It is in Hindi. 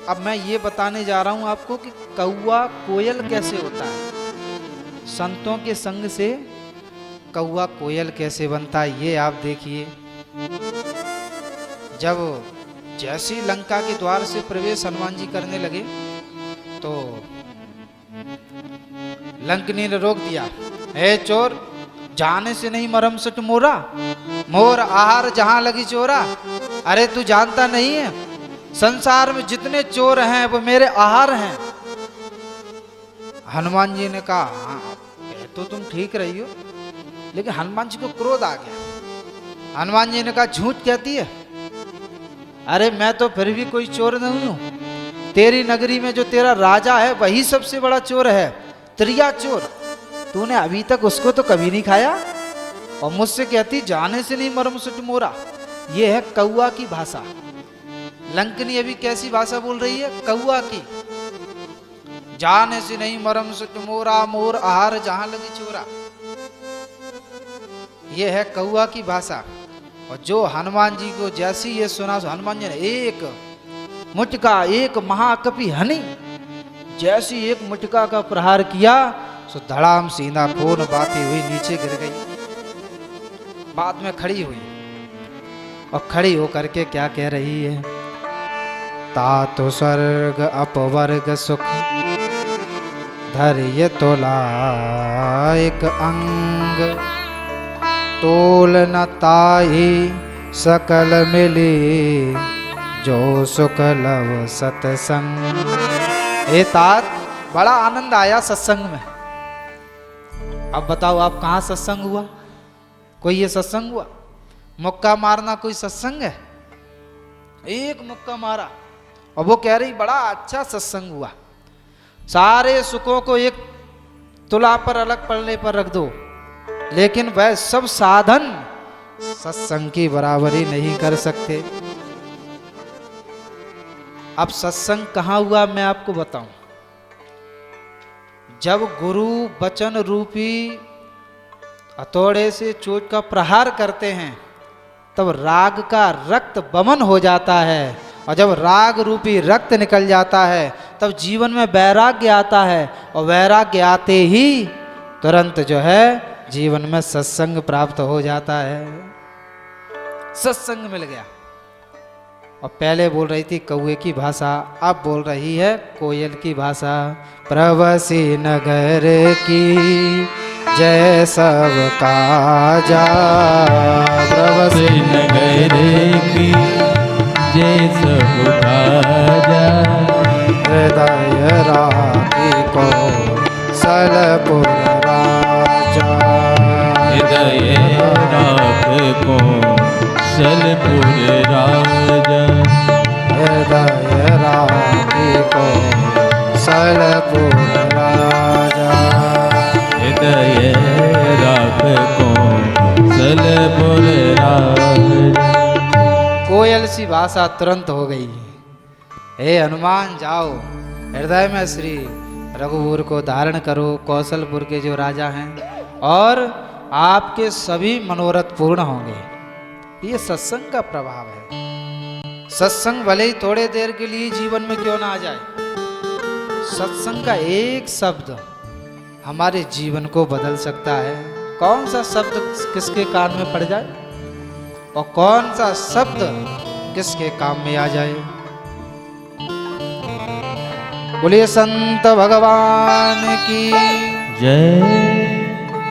अब मैं ये बताने जा रहा हूं आपको कि कौवा कोयल कैसे होता है। संतों के संग से कौवा कोयल कैसे बनता है ये आप देखिए। जब जैसे ही लंका के द्वार से प्रवेश हनुमान जी करने लगे तो लंकनी ने रोक दिया, ए चोर, जाने से नहीं मरम सट मोरा, मोर आहार जहां लगी चोरा। अरे तू जानता नहीं है संसार में जितने चोर हैं वो मेरे आहार हैं। हनुमान जी ने कहा, हाँ तो तुम ठीक रही हो, लेकिन हनुमान जी को क्रोध आ गया। हनुमान जी ने कहा, झूठ कहती है, अरे मैं तो फिर भी कोई चोर नहीं हूं। तेरी नगरी में जो तेरा राजा है वही सबसे बड़ा चोर है, त्रिया चोर। तूने अभी तक उसको तो कभी नहीं खाया और मुझसे कहती जाने से नहीं मरम सुट मोरा। ये है कौवा की भाषा। लंकनी अभी कैसी भाषा बोल रही है? कौवा की। जाने से नहीं मरम सुट मोरा, मोर आहार जहां लगी चोरा। ये है कौवा की भाषा। और जो हनुमान जी को जैसी ये सुना, हनुमान जी ने एक मुटका, एक महाकपि हनी, जैसी एक मुटका का प्रहार किया सो धड़ाम सीना खून बाती हुई नीचे गिर गई। बाद में खड़ी हुई और खड़ी होकर के क्या कह रही है? तातो स्वर्ग अपवर्ग सुख, धैर्य तोला एक अंग, तोल न ताही सकल मिली, जो सुख लव सतसंग। ए तात, बड़ा आनंद आया सत्संग में। अब बताओ आप कहाँ सत्संग हुआ? कोई ये सत्संग हुआ? मुक्का मारना कोई सत्संग है? एक मुक्का मारा और वो कह रही बड़ा अच्छा सत्संग हुआ। सारे सुखों को एक तुला पर अलग पड़ने पर रख दो, लेकिन वह सब साधन सत्संग की बराबरी नहीं कर सकते। अब सत्संग कहाँ हुआ मैं आपको बताऊं। जब गुरु वचन रूपी हथौड़े से चोट का प्रहार करते हैं तब राग का रक्त बमन हो जाता है, और जब राग रूपी रक्त निकल जाता है तब जीवन में वैराग्य आता है, और वैराग्य आते ही तुरंत जो है जीवन में सत्संग प्राप्त हो जाता है। सत्संग मिल गया। और पहले बोल रही थी कौवे की भाषा, अब बोल रही है कोयल की भाषा। प्रवसी नगर की जय सब काजा, प्रवसी नगर की जय सब काजा, हृदय राखी को सलपुर राजा, हृदय राख को सलपुर राजा, हृदय राखी को सलपुर राजा, हृदय राख को सलपुर राजा। कोयल सी भाषा तुरंत हो गई। हे हनुमान जाओ, हृदय में श्री रघुवीर को धारण करो, कौशलपुर के जो राजा हैं, और आपके सभी मनोरथ पूर्ण होंगे। ये सत्संग का प्रभाव है। सत्संग भले ही थोड़े देर के लिए जीवन में क्यों ना आ जाए, सत्संग का एक शब्द हमारे जीवन को बदल सकता है। कौन सा शब्द किसके कान में पड़ जाए और कौन सा शब्द किसके काम में आ जाए। बोलिए संत भगवान की जय।